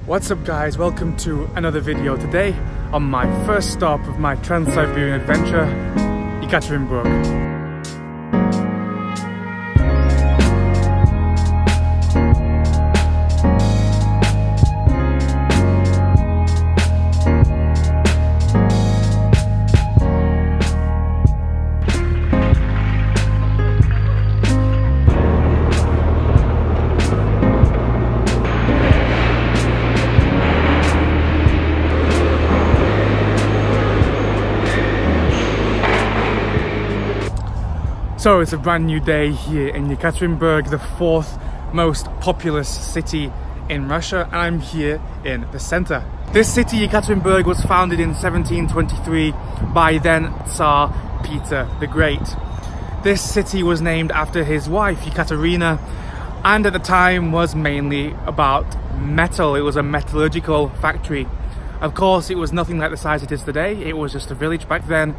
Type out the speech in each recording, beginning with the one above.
What's up guys, welcome to another video today on my first stop of my Trans-Siberian adventure, Yekaterinburg. So it's a brand new day here in Yekaterinburg, the fourth most populous city in Russia, and I'm here in the center. This city, Yekaterinburg, was founded in 1723 by then Tsar Peter the Great. This city was named after his wife Yekaterina, and at the time was mainly about metal. It was a metallurgical factory. Of course, it was nothing like the size it is today. It was just a village back then.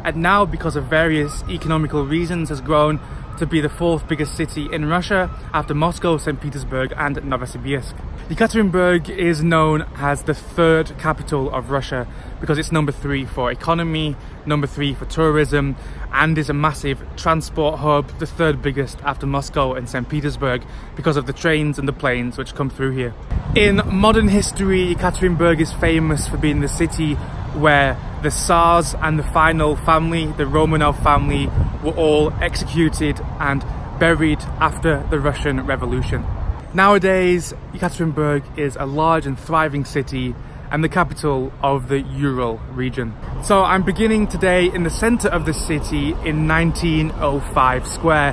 And now, because of various economical reasons, has grown to be the fourth biggest city in Russia after Moscow, St. Petersburg and Novosibirsk. Yekaterinburg is known as the third capital of Russia because it's number 3 for economy, number 3 for tourism, and is a massive transport hub, the third biggest after Moscow and St. Petersburg because of the trains and the planes which come through here. In modern history, Yekaterinburg is famous for being the city where the Tsars and the final family, the Romanov family, were all executed and buried after the Russian Revolution. Nowadays, Yekaterinburg is a large and thriving city and the capital of the Ural region. So I'm beginning today in the center of the city in 1905 Square.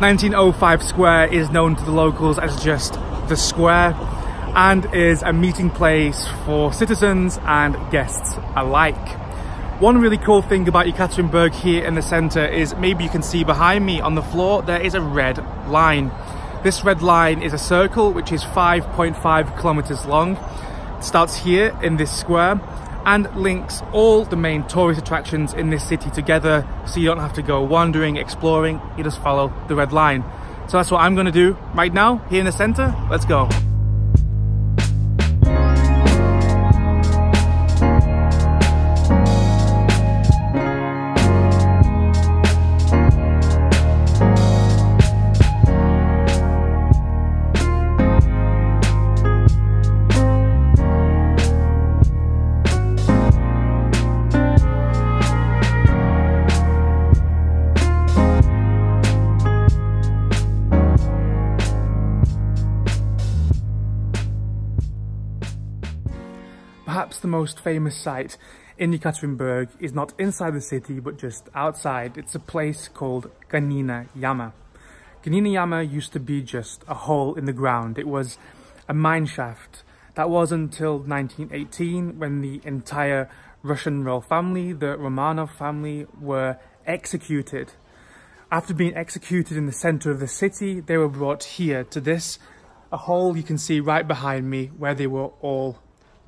1905 Square is known to the locals as just the square and is a meeting place for citizens and guests alike. One really cool thing about Yekaterinburg here in the center is, maybe you can see behind me on the floor, there is a red line. This red line is a circle which is 5.5 kilometers long. It starts here in this square and links all the main tourist attractions in this city together, so you don't have to go wandering, exploring, you just follow the red line. So that's what I'm gonna do right now here in the center. Let's go. Perhaps the most famous site in Yekaterinburg is not inside the city, but just outside. It's a place called Ganina Yama. Ganina Yama used to be just a hole in the ground. It was a mine shaft. That was until 1918, when the entire Russian royal family, the Romanov family, were executed. After being executed in the center of the city, they were brought here to this, a hole you can see right behind me, where they were all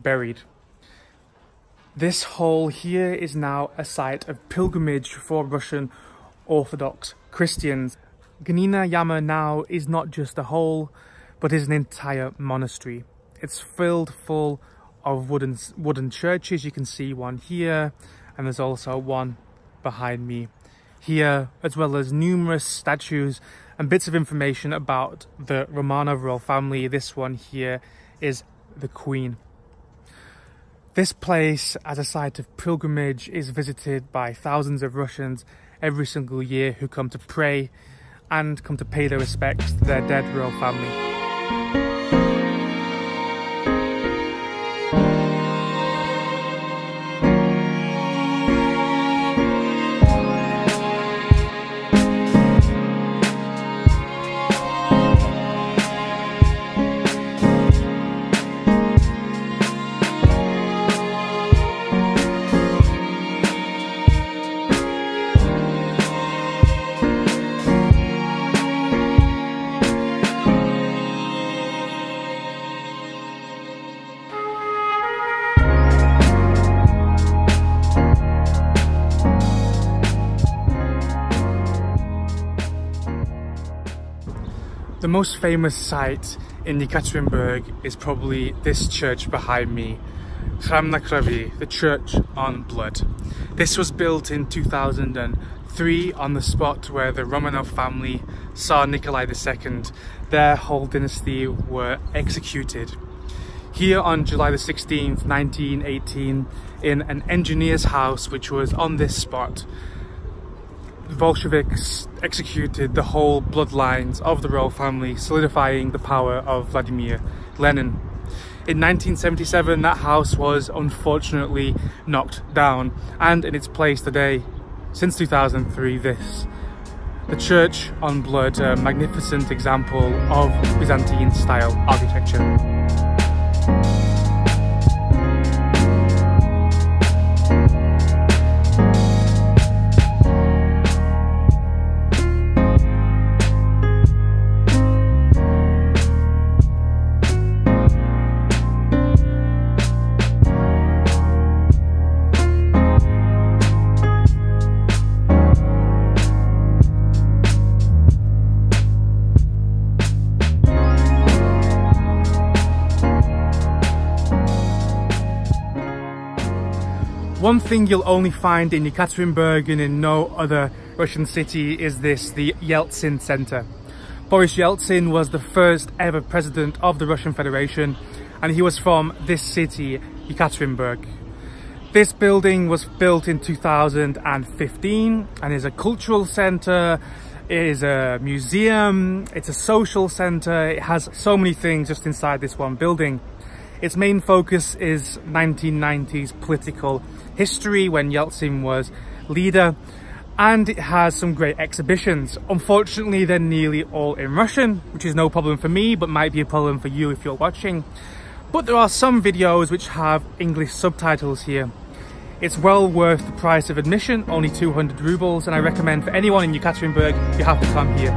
buried. This hole here is now a site of pilgrimage for Russian Orthodox Christians. Ganina Yama now is not just a hole, but is an entire monastery. It's filled full of wooden churches. You can see one here, and there's also one behind me here, as well as numerous statues and bits of information about the Romanov royal family. This one here is the Queen. This place, as a site of pilgrimage, is visited by thousands of Russians every single year who come to pray and come to pay their respects to their dead royal family. The most famous site in Yekaterinburg is probably this church behind me, Chrám na Krvi, the Church on Blood. This was built in 2003 on the spot where the Romanov family, Tsar Nikolai II, their whole dynasty, were executed. Here on July the 16th, 1918, in an engineer's house which was on this spot, the Bolsheviks executed the whole bloodlines of the royal family, solidifying the power of Vladimir Lenin. In 1977, that house was unfortunately knocked down, and in its place today, since 2003, this. The Church on Blood, a magnificent example of Byzantine-style architecture. One thing you'll only find in Yekaterinburg and in no other Russian city is this, the Yeltsin Center. Boris Yeltsin was the first ever president of the Russian Federation, and he was from this city, Yekaterinburg. This building was built in 2015 and is a cultural center, it is a museum, it's a social center, it has so many things just inside this one building. Its main focus is 1990s political history when Yeltsin was leader, and it has some great exhibitions. Unfortunately, they're nearly all in Russian, which is no problem for me, but might be a problem for you if you're watching. But there are some videos which have English subtitles here. It's well worth the price of admission, only 200 rubles, and I recommend for anyone in Yekaterinburg, you have to come here.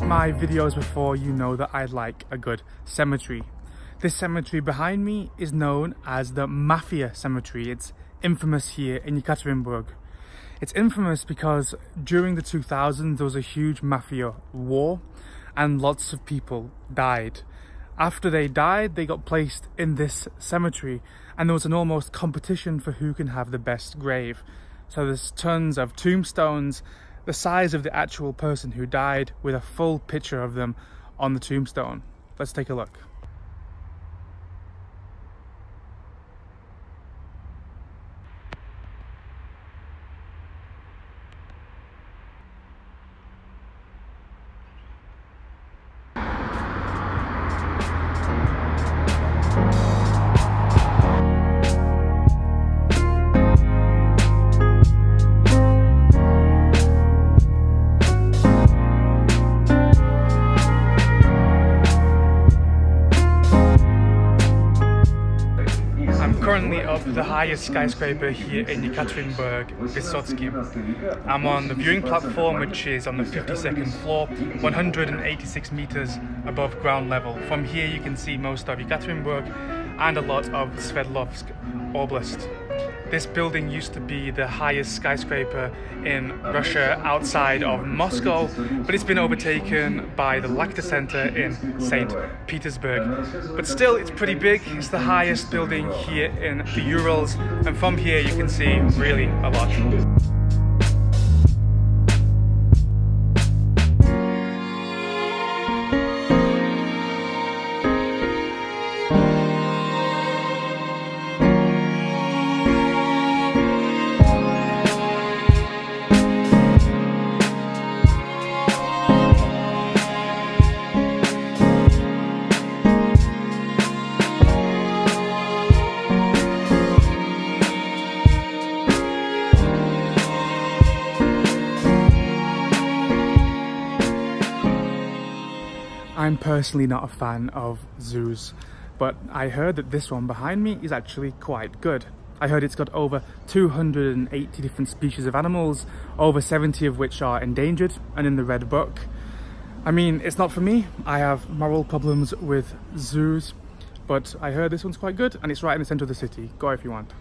My videos before, you know that I like a good cemetery. This cemetery behind me is known as the Mafia Cemetery. It's infamous here in Yekaterinburg. It's infamous because during the 2000s there was a huge mafia war and lots of people died. After they died, they got placed in this cemetery, and there was an almost competition for who can have the best grave. So there's tons of tombstones the size of the actual person who died, with a full picture of them on the tombstone. Let's take a look. Currently up the highest skyscraper here in Yekaterinburg, Vysotsky. I'm on the viewing platform, which is on the 52nd floor, 186 meters above ground level. From here you can see most of Yekaterinburg and a lot of Sverdlovsk Oblast. This building used to be the highest skyscraper in Russia outside of Moscow, but it's been overtaken by the Yeltsin Center in St. Petersburg. But still, it's pretty big. It's the highest building here in the Urals, and from here you can see really a lot. I'm personally not a fan of zoos, but I heard that this one behind me is actually quite good. I heard it's got over 280 different species of animals, over 70 of which are endangered and in the Red Book. I mean, it's not for me. I have moral problems with zoos, but I heard this one's quite good and it's right in the centre of the city. Go if you want.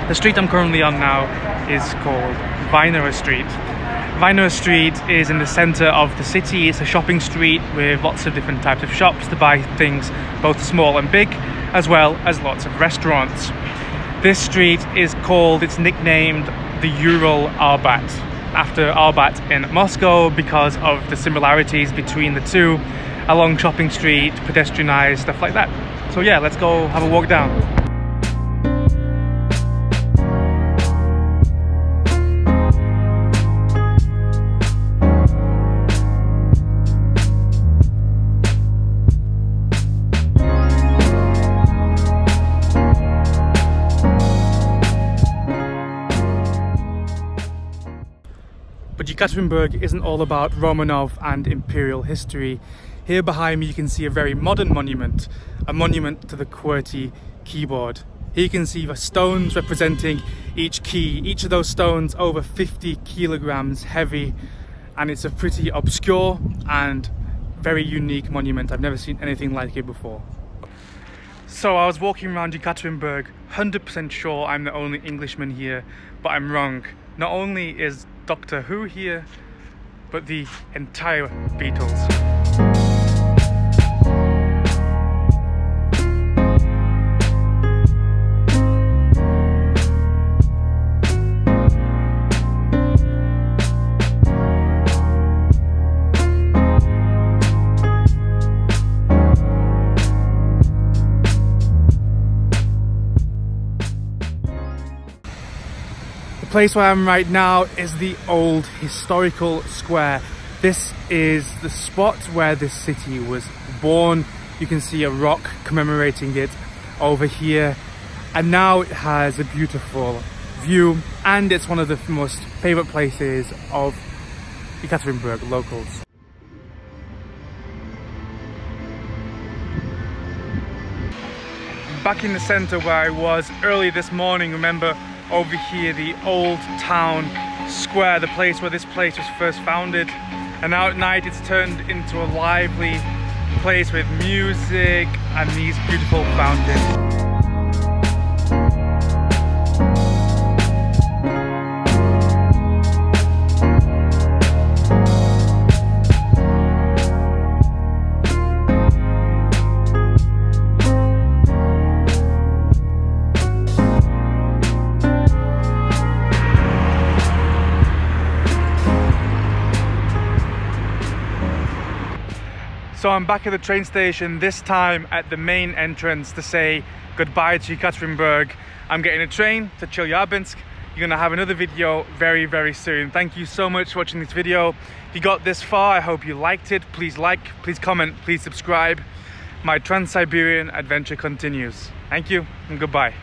The street I'm currently on now is called Vinerer Street. Vinerer Street is in the centre of the city. It's a shopping street with lots of different types of shops to buy things both small and big, as well as lots of restaurants. This street is called, it's nicknamed the Ural Arbat, after Arbat in Moscow because of the similarities between the two, a long shopping street, pedestrianised, stuff like that. So yeah, let's go have a walk down. But Yekaterinburg isn't all about Romanov and imperial history. Here behind me you can see a very modern monument, a monument to the QWERTY keyboard. Here you can see the stones representing each key, each of those stones over 50 kilograms heavy, and it's a pretty obscure and very unique monument. I've never seen anything like it before. So I was walking around Yekaterinburg, 100% sure I'm the only Englishman here, but I'm wrong. Not only is Doctor Who here, but the entire Beatles. The place where I am right now is the old historical square. This is the spot where this city was born. You can see a rock commemorating it over here, and now it has a beautiful view, and it's one of the most favourite places of Yekaterinburg locals. Back in the centre where I was early this morning, remember over here the old town square, the place where this place was first founded, and now at night it's turned into a lively place with music and these beautiful fountains. So I'm back at the train station, this time at the main entrance to say goodbye to Yekaterinburg. I'm getting a train to Chelyabinsk. You're gonna have another video very, very soon. Thank you so much for watching this video. If you got this far, I hope you liked it. Please like, please comment, please subscribe. My Trans-Siberian adventure continues. Thank you and goodbye.